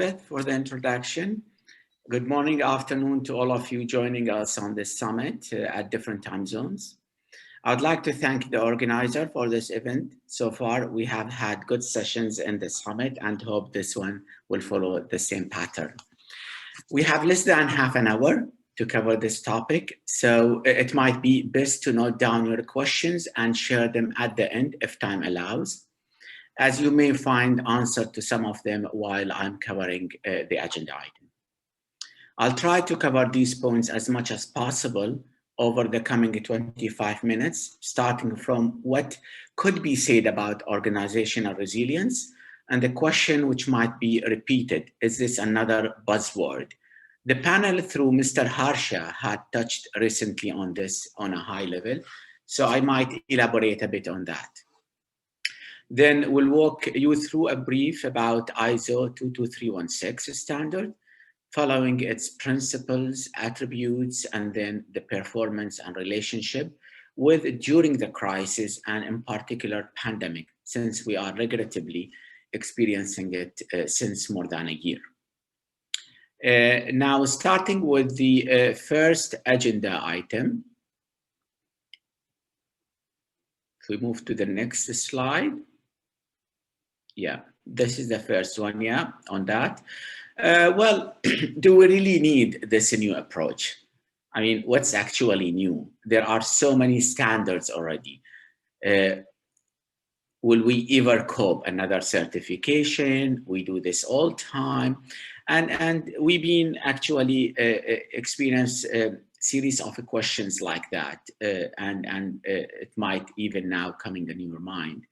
for the introduction. Good morning, afternoon to all of you joining us on this summit at different time zones. I'd like to thank the organizer for this event. So far, we have had good sessions in the summit and hope this one will follow the same pattern. We have less than half an hour to cover this topic, so it might be best to note down your questions and share them at the end if time allows, as you may find answer to some of them while I'm covering the agenda item. I'll try to cover these points as much as possible over the coming 25 minutes, starting from what could be said about organizational resilience and the question which might be repeated, is this another buzzword? The panel through Mr. Harsha had touched recently on this on a high level, so I might elaborate a bit on that. Then we'll walk you through a brief about ISO 22316 standard, following its principles, attributes, and then the performance and relationship with during the crisis and in particular pandemic, since we are regrettably experiencing it since more than a year. Now, starting with the first agenda item. If we move to the next slide. Yeah, this is the first one, yeah, on that. Well, do we really need this new approach? I mean, what's actually new? There are so many standards already. Will we ever cope another certification? We do this all time. And we've been actually experience a series of questions like that. And it might even now coming in your mind.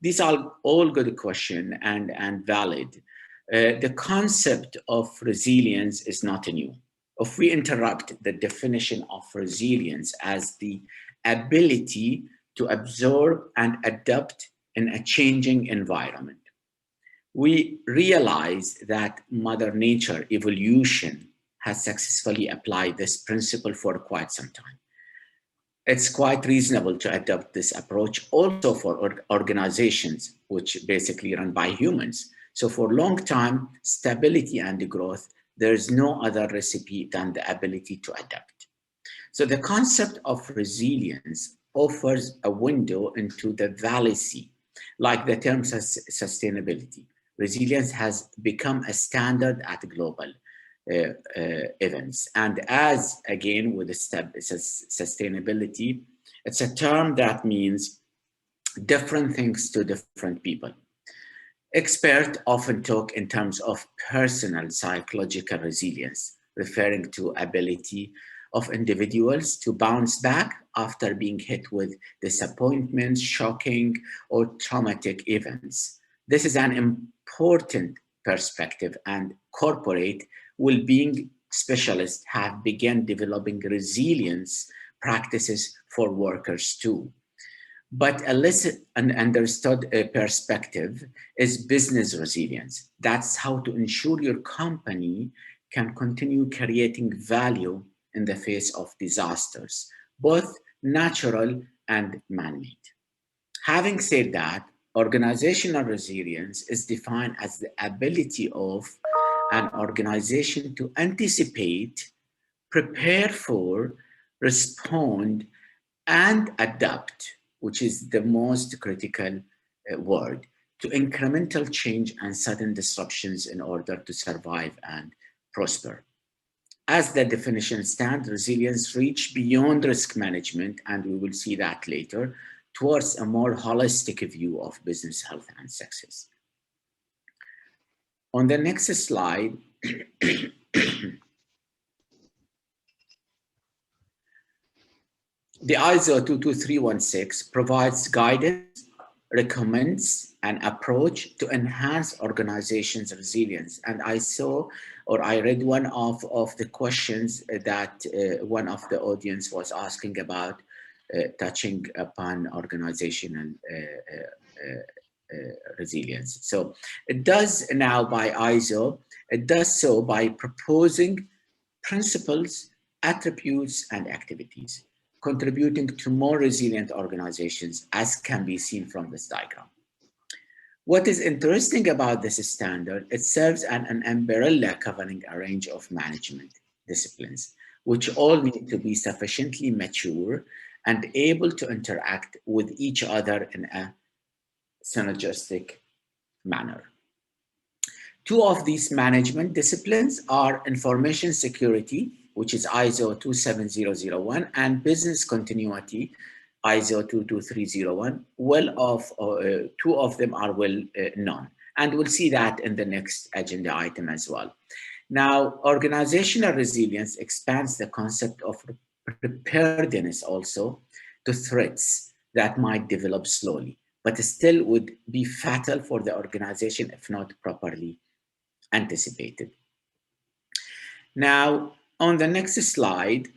These are all good questions and valid. The concept of resilience is not new. If we interrupt the definition of resilience as the ability to absorb and adapt in a changing environment, we realize that Mother Nature evolution has successfully applied this principle for quite some time. It's quite reasonable to adopt this approach also for organizations, which basically run by humans. So for long time, stability and growth, there is no other recipe than the ability to adapt. So the concept of resilience offers a window into the fallacy, like the term sustainability. Resilience has become a standard at global events. And as again with sustainability, it's a term that means different things to different people. Experts often talk in terms of personal psychological resilience, referring to ability of individuals to bounce back after being hit with disappointments, shocking, or traumatic events. This is an important perspective, and corporate well-being specialists have begun developing resilience practices for workers too. But a less understood perspective is business resilience. That's how to ensure your company can continue creating value in the face of disasters, both natural and man-made. Having said that, organizational resilience is defined as the ability of an organization to anticipate, prepare for, respond, and adapt, which is the most critical word, to incremental change and sudden disruptions in order to survive and prosper. As the definition stands, resilience reaches beyond risk management, and we will see that later, towards a more holistic view of business health and success. On the next slide, the ISO 22316 provides guidance, recommends an approach to enhance organizations' resilience. And I saw, or I read one of the questions that one of the audience was asking about, touching upon organizational resilience. So it does now by ISO, it does so by proposing principles, attributes, and activities, contributing to more resilient organizations, as can be seen from this diagram. What is interesting about this standard, it serves as an umbrella covering a range of management disciplines, which all need to be sufficiently mature and able to interact with each other in a synergistic manner. Two of these management disciplines are information security, which is ISO 27001, and business continuity, ISO 22301. Two of them are well known. And we'll see that in the next agenda item as well. Now, organizational resilience expands the concept of preparedness also to threats that might develop slowly, but still would be fatal for the organization if not properly anticipated. Now, on the next slide,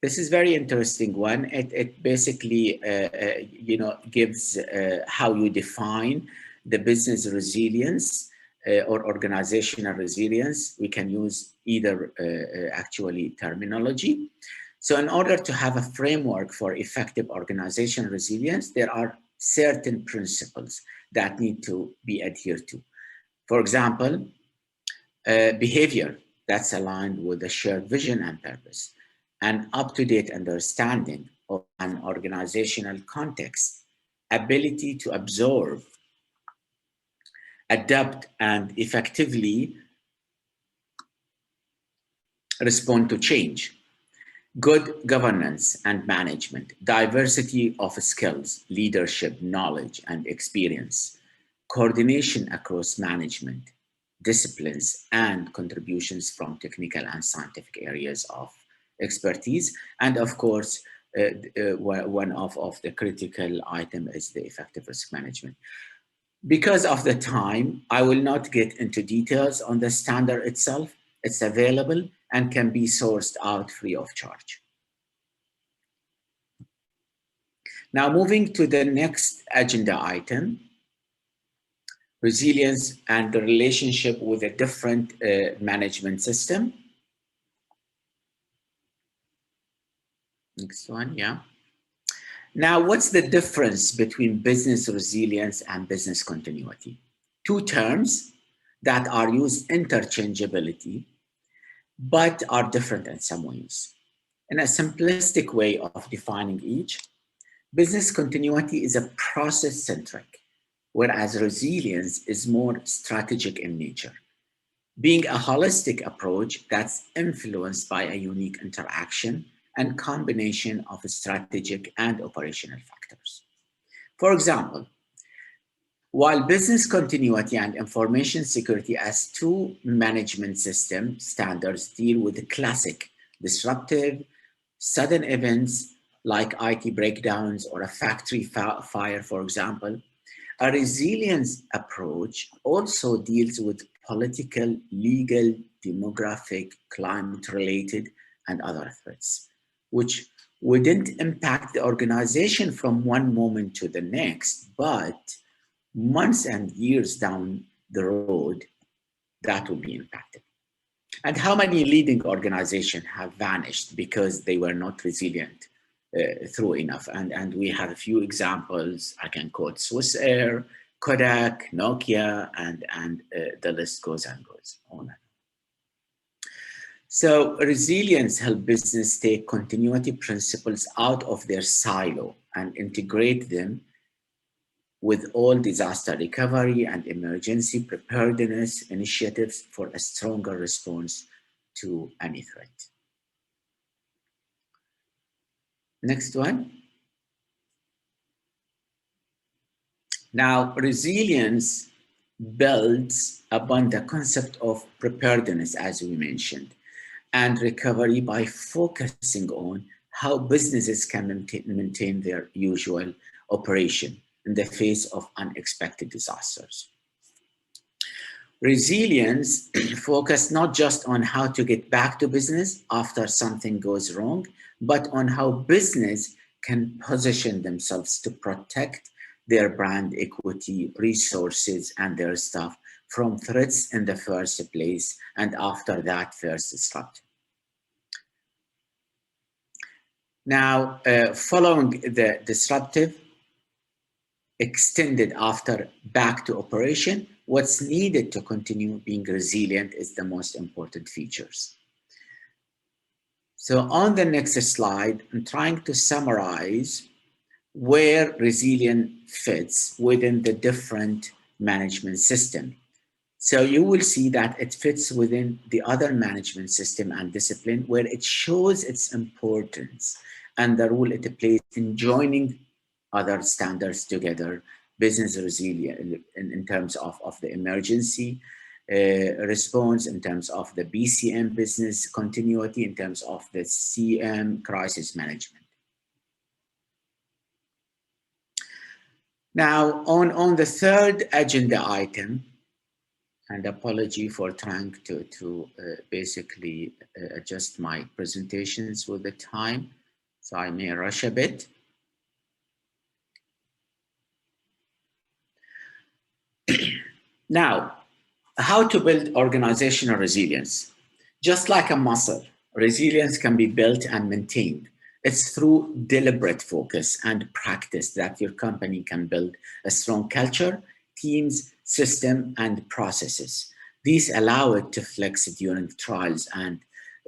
this is very interesting one. It basically, gives how you define the business resilience or organizational resilience. We can use either actually terminology. So in order to have a framework for effective organizational resilience, there are certain principles that need to be adhered to. For example, behavior that's aligned with the shared vision and purpose, an up-to-date understanding of an organizational context, ability to absorb, adapt, and effectively respond to change, good governance and management, diversity of skills, leadership, knowledge, and experience, coordination across management, disciplines, and contributions from technical and scientific areas of expertise. And of course, one of the critical item is the effective risk management. Because of the time, I will not get into details on the standard itself. It's available and can be sourced out free of charge. Now, moving to the next agenda item, resilience and the relationship with a different management system. Next one, yeah. Now, what's the difference between business resilience and business continuity? Two terms that are used interchangeability, but are different in some ways. In a simplistic way of defining each, business continuity is a process-centric, whereas resilience is more strategic in nature, being a holistic approach that's influenced by a unique interaction and combination of strategic and operational factors. For example, while business continuity and information security as two management system standards deal with the classic disruptive, sudden events like IT breakdowns or a factory fire, for example, a resilience approach also deals with political, legal, demographic, climate-related, and other threats, which wouldn't impact the organization from one moment to the next, but months and years down the road, that will be impacted. And how many leading organizations have vanished because they were not resilient through enough? And we have a few examples. I can quote Swiss Air, Kodak, Nokia, and the list goes and goes on. So resilience helps business take continuity principles out of their silo and integrate them with all disaster recovery and emergency preparedness initiatives for a stronger response to any threat. Next one. Now, resilience builds upon the concept of preparedness, as we mentioned, and recovery by focusing on how businesses can maintain their usual operation in the face of unexpected disasters. Resilience focuses not just on how to get back to business after something goes wrong, but on how business can position themselves to protect their brand equity, resources, and their staff from threats in the first place and after that first disruption. Now, following the disruptive extended after back to operation, what's needed to continue being resilient is the most important features. So on the next slide, I'm trying to summarize where resilience fits within the different management system. So you will see that it fits within the other management system and discipline, where it shows its importance and the role it plays in joining other standards together, business resilience in terms of the emergency response, in terms of the BCM, business continuity, in terms of the CM, crisis management. Now, on the third agenda item, and apology for trying to basically adjust my presentations with the time, so I may rush a bit. Now, how to build organizational resilience. Just like a muscle, resilience can be built and maintained. It's through deliberate focus and practice that your company can build a strong culture, teams, system, and processes. These allow it to flex during trials and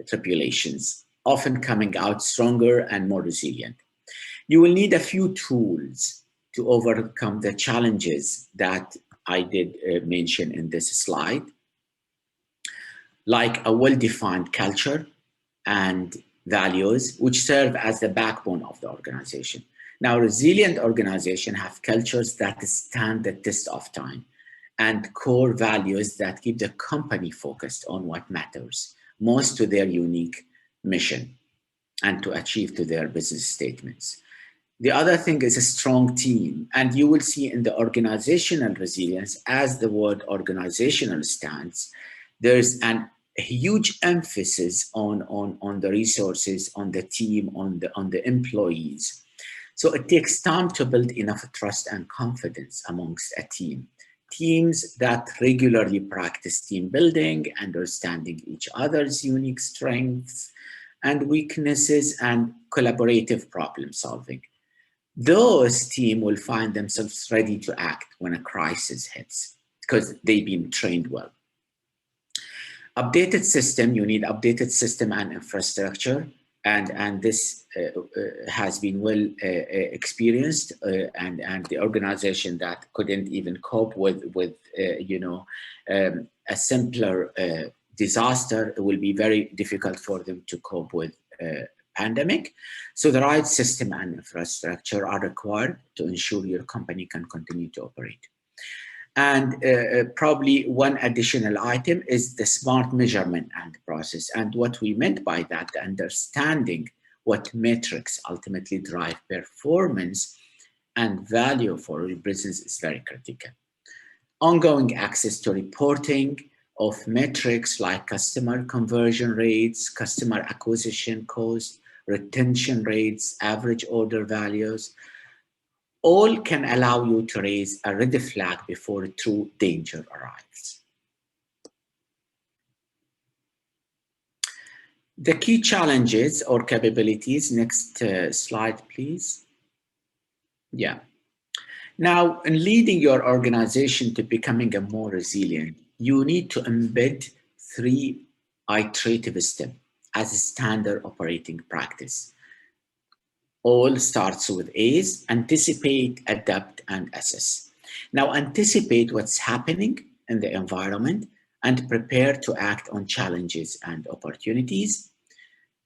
tribulations, often coming out stronger and more resilient. You will need a few tools to overcome the challenges that I did mention in this slide, like a well-defined culture and values, which serve as the backbone of the organization. Now, resilient organizations have cultures that stand the test of time and core values that keep the company focused on what matters most to their unique mission and to achieve to their business statements. The other thing is a strong team, and you will see in the organizational resilience, as the word organizational stands, there's a huge emphasis on the resources, on the team, on the employees. So it takes time to build enough trust and confidence amongst a team. Teams that regularly practice team building, understanding each other's unique strengths and weaknesses, and collaborative problem solving. Those teams will find themselves ready to act when a crisis hits because they've been trained well. Updated system, you need updated system and infrastructure, and this has been well experienced, and the organization that couldn't even cope with a simpler disaster, it will be very difficult for them to cope with pandemic. So the right system and infrastructure are required to ensure your company can continue to operate. And probably one additional item is the smart measurement and process. And what we meant by that, understanding what metrics ultimately drive performance and value for your business is very critical. Ongoing access to reporting of metrics like customer conversion rates, customer acquisition cost, retention rates, average order values, all can allow you to raise a red flag before true danger arrives. The key challenges or capabilities, next slide, please. Yeah. Now, in leading your organization to becoming a more resilient, you need to embed 3 iterative steps as a standard operating practice. All starts with A's: anticipate, adapt, and assess. Now, anticipate what's happening in the environment and prepare to act on challenges and opportunities.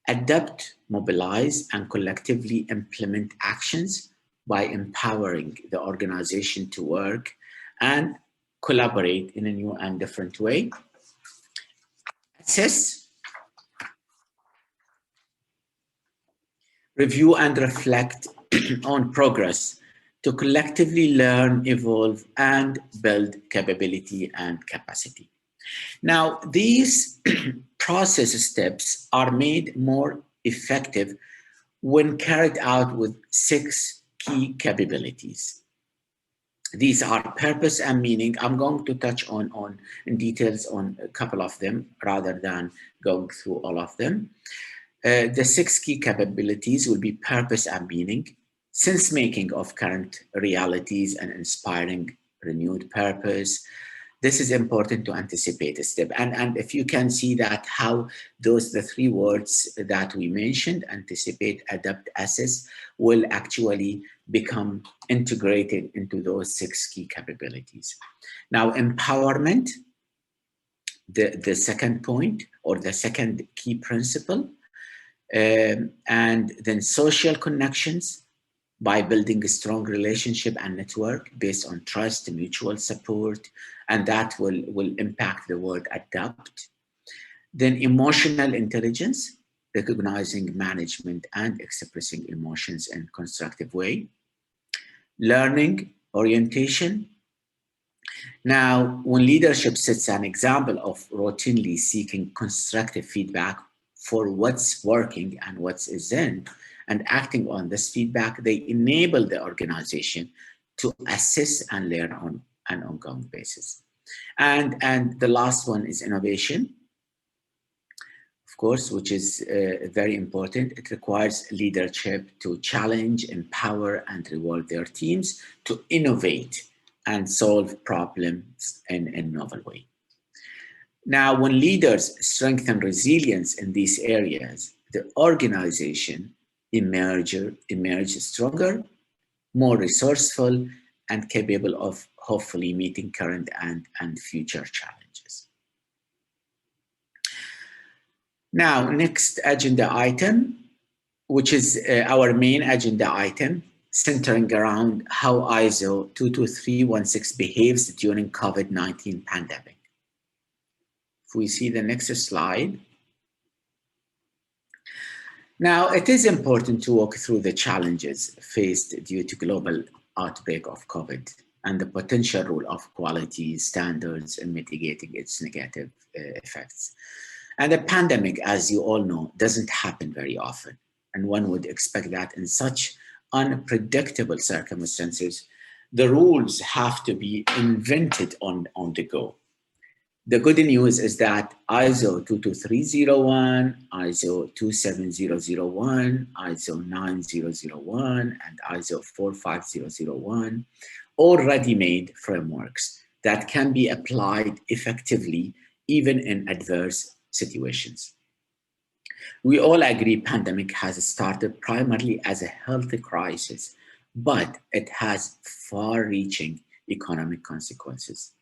Adapt, mobilize, and collectively implement actions by empowering the organization to work and collaborate in a new and different way. Assess, review and reflect on progress to collectively learn, evolve, and build capability and capacity. Now, these process steps are made more effective when carried out with 6 key capabilities. These are purpose and meaning. I'm going to touch on in details on a couple of them rather than going through all of them. The 6 key capabilities will be purpose and meaning, sense making of current realities, and inspiring renewed purpose. This is important to anticipate a step. And if you can see that how the three words that we mentioned, anticipate, adapt, assess, will actually become integrated into those 6 key capabilities. Now, empowerment, the second point or the second key principle, and then social connections, by building a strong relationship and network based on trust and mutual support, and that will impact the word adapt. Then emotional intelligence, recognizing management and expressing emotions in a constructive way. Learning orientation. Now, when leadership sets an example of routinely seeking constructive feedback for what's working and what isn't, and acting on this feedback, they enable the organization to assess and learn on an ongoing basis. And the last one is innovation, of course, which is very important. It requires leadership to challenge, empower, and reward their teams to innovate and solve problems in a novel way. Now, when leaders strengthen resilience in these areas, the organization emerge stronger, more resourceful, and capable of hopefully meeting current and future challenges. Now, next agenda item, which is our main agenda item, centering around how ISO 22316 behaves during COVID-19 pandemic. If we see the next slide. Now, it is important to walk through the challenges faced due to global outbreak of COVID and the potential role of quality standards in mitigating its negative effects. And the pandemic, as you all know, doesn't happen very often. And one would expect that in such unpredictable circumstances, the rules have to be invented on the go. The good news is that ISO 22301, ISO 27001, ISO 9001, and ISO 45001, all ready-made frameworks that can be applied effectively even in adverse situations. We all agree pandemic has started primarily as a health crisis, but it has far-reaching economic consequences.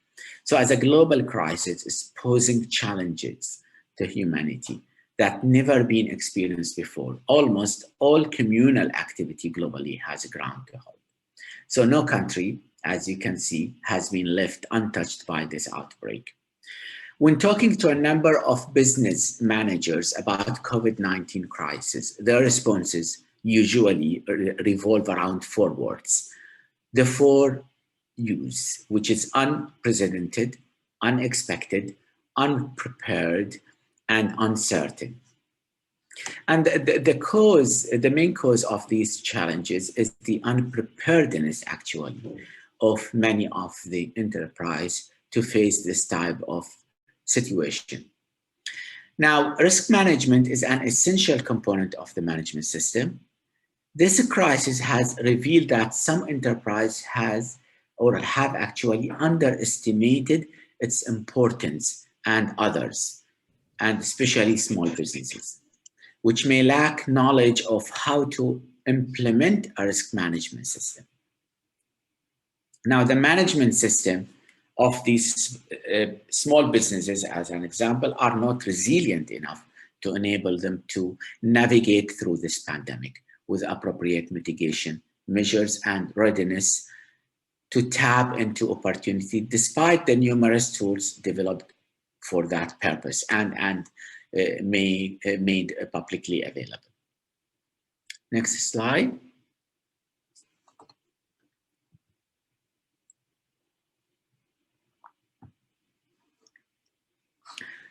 So as a global crisis, it's posing challenges to humanity that never been experienced before. Almost all communal activity globally has ground to halt. So no country, as you can see, has been left untouched by this outbreak. When talking to a number of business managers about COVID-19 crisis, their responses usually revolve around 4 words. The 4 U's, which is unprecedented, unexpected, unprepared, and uncertain. And the main cause of these challenges is the unpreparedness, actually, of many of the enterprise to face this type of situation. Now, risk management is an essential component of the management system. This crisis has revealed that some enterprise have actually underestimated its importance, and others, and especially small businesses, which may lack knowledge of how to implement a risk management system. Now, the management system of these small businesses, as an example, are not resilient enough to enable them to navigate through this pandemic with appropriate mitigation measures and readiness to tap into opportunity despite the numerous tools developed for that purpose and made publicly available. Next slide.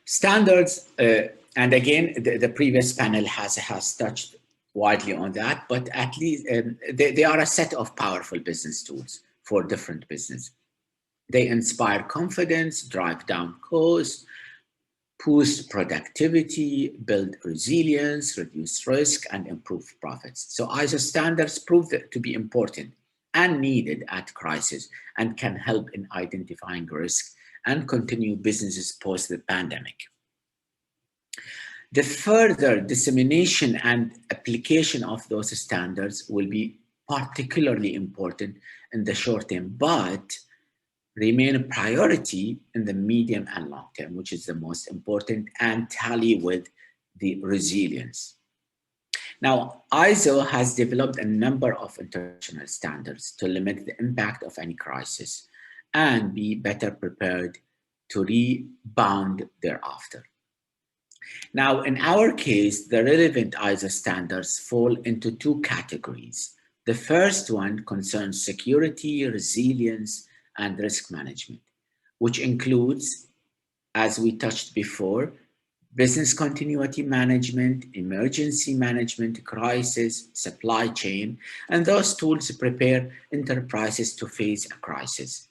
Standards, and again, the previous panel has touched widely on that, but at least they are a set of powerful business tools for different business. They inspire confidence, drive down costs, boost productivity, build resilience, reduce risk, and improve profits. So ISO standards prove to be important and needed at crisis and can help in identifying risk and continue businesses post the pandemic. The further dissemination and application of those standards will be particularly important in the short term, but remain a priority in the medium and long term, which is the most important and tally with the resilience. Now, ISO has developed a number of international standards to limit the impact of any crisis and be better prepared to rebound thereafter. Now, in our case, the relevant ISO standards fall into two categories. The first one concerns security, resilience, and risk management, which includes, as we touched before, business continuity management, emergency management, crisis, supply chain, and those tools prepare enterprises to face a crisis.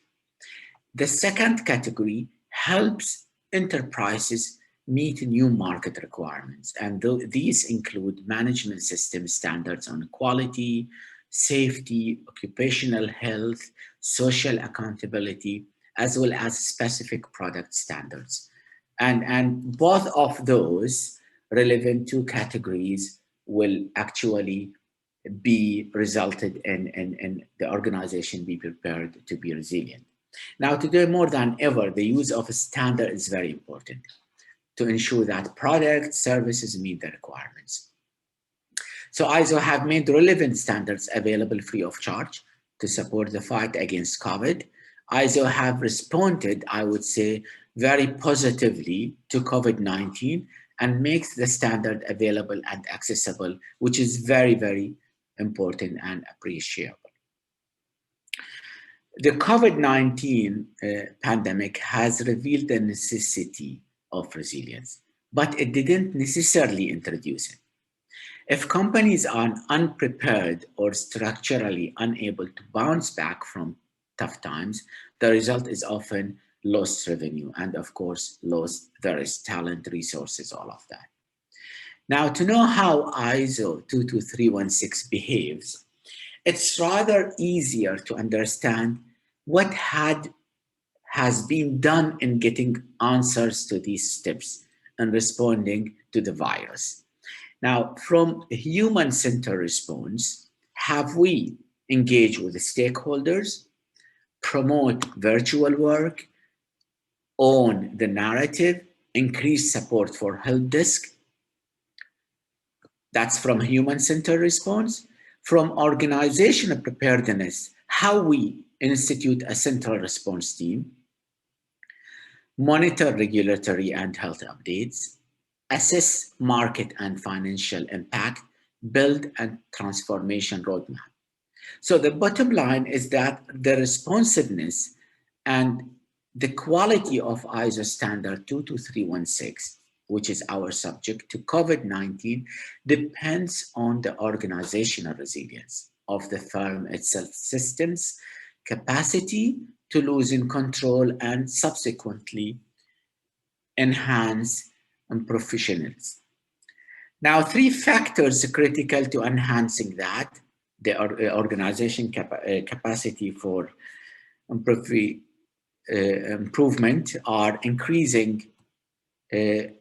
The second category helps enterprises meet new market requirements, and these include management system standards on quality, safety, occupational health, social accountability, as well as specific product standards. And both of those relevant two categories will actually be resulted in the organization be prepared to be resilient. Now, today more than ever, the use of a standard is very important to ensure that products, services meet the requirements. So ISO have made relevant standards available free of charge to support the fight against COVID. ISO have responded, I would say, very positively to COVID-19 and makes the standard available and accessible, which is very, very important and appreciable. The COVID-19 pandemic has revealed the necessity of resilience, but it didn't necessarily introduce it. If companies are unprepared or structurally unable to bounce back from tough times, the result is often lost revenue and, of course, lost there is talent, resources, all of that. Now, to know how ISO 22316 behaves, it's rather easier to understand what has been done in getting answers to these steps and responding to the virus. Now, from a human-centered response, have we engaged with the stakeholders, promote virtual work, own the narrative, increase support for help desk? That's from human-centered response. From organizational preparedness, how we institute a central response team, monitor regulatory and health updates, assess market and financial impact, build a transformation roadmap. So the bottom line is that the responsiveness and the quality of ISO standard 22316, which is our subject to COVID-19, depends on the organizational resilience of the firm itself, systems, capacity to loosen control and subsequently enhance professionals. Now, three factors critical to enhancing that, the organization capacity for improvement are increasing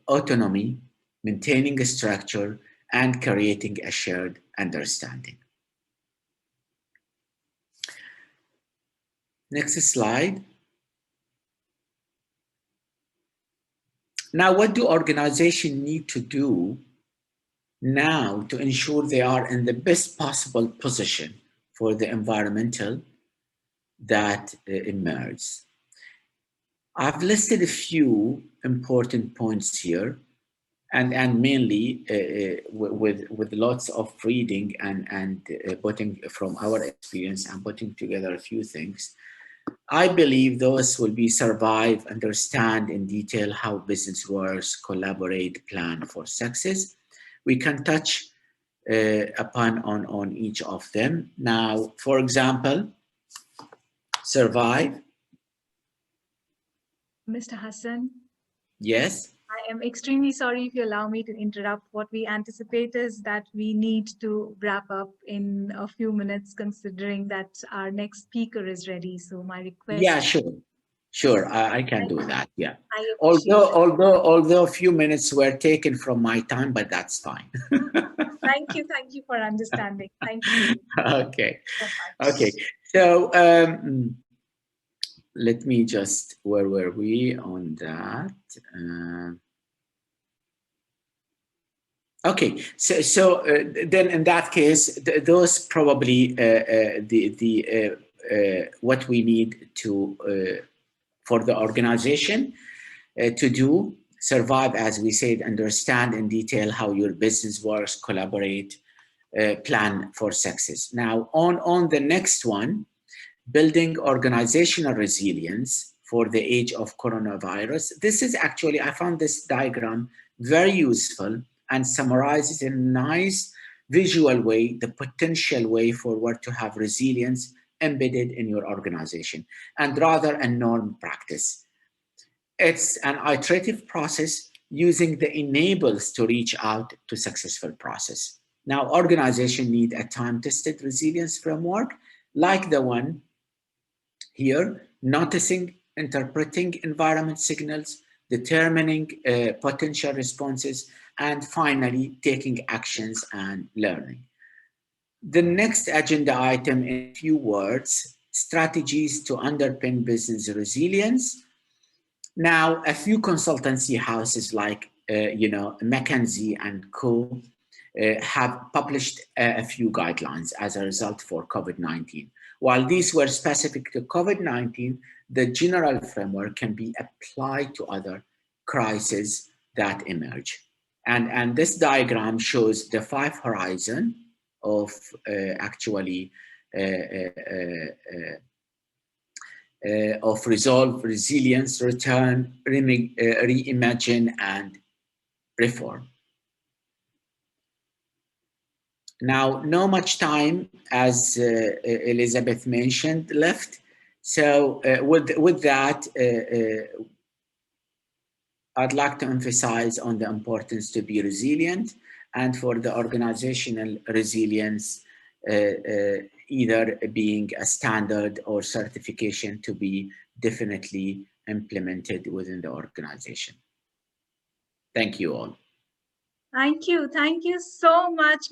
autonomy, maintaining a structure, and creating a shared understanding. Next slide. Now, what do organizations need to do now to ensure they are in the best possible position for the environmental that emerges? I've listed a few important points here, and mainly with lots of reading and putting from our experience and putting together a few things. I believe those will be survive, understand in detail how business works, collaborate, plan for success. We can touch upon on each of them. Now, for example, survive. Mr. Hasan? Yes? I am extremely sorry if you allow me to interrupt. What we anticipate is that we need to wrap up in a few minutes, considering that our next speaker is ready. So my Yeah, request, sure. Sure, I can I, do that. Yeah. I Although, appreciate it. although, although a few minutes were taken from my time, but that's fine. Thank you for understanding. Thank you Okay. so Okay. much. So let me just, where were we on that? Uh, okay. So then in that case, those probably what we need to for the organization to do, survive, as we said, understand in detail how your business works, collaborate, plan for success. Now, on the next one, building organizational resilience for the age of coronavirus. This is actually, I found this diagram very useful and summarizes in a nice visual way the potential way forward to have resilience embedded in your organization and rather a norm practice. It's an iterative process using the enables to reach out to successful process. Now, organization need a time-tested resilience framework like the one here, noticing, interpreting environment signals, determining potential responses, and finally taking actions and learning. The next agenda item, in a few words, strategies to underpin business resilience. Now, a few consultancy houses like McKinsey and Co. Have published a few guidelines as a result for COVID-19. While these were specific to COVID-19, the general framework can be applied to other crises that emerge. And this diagram shows the five horizon of actually of resolve, resilience, return, reimagine, and reform. Now, no much time, as Elizabeth mentioned, left. So with that, I'd like to emphasize on the importance to be resilient and for the organizational resilience, either being a standard or certification to be definitely implemented within the organization. Thank you all. Thank you. Thank you so much,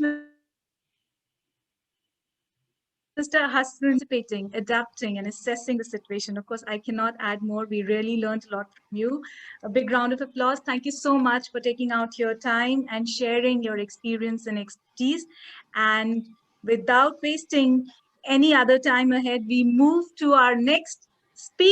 Mr. Hassan, anticipating, adapting, and assessing the situation. Of course, I cannot add more. We really learned a lot from you. A big round of applause. Thank you so much for taking out your time and sharing your experience and expertise. And without wasting any other time ahead, we move to our next speaker.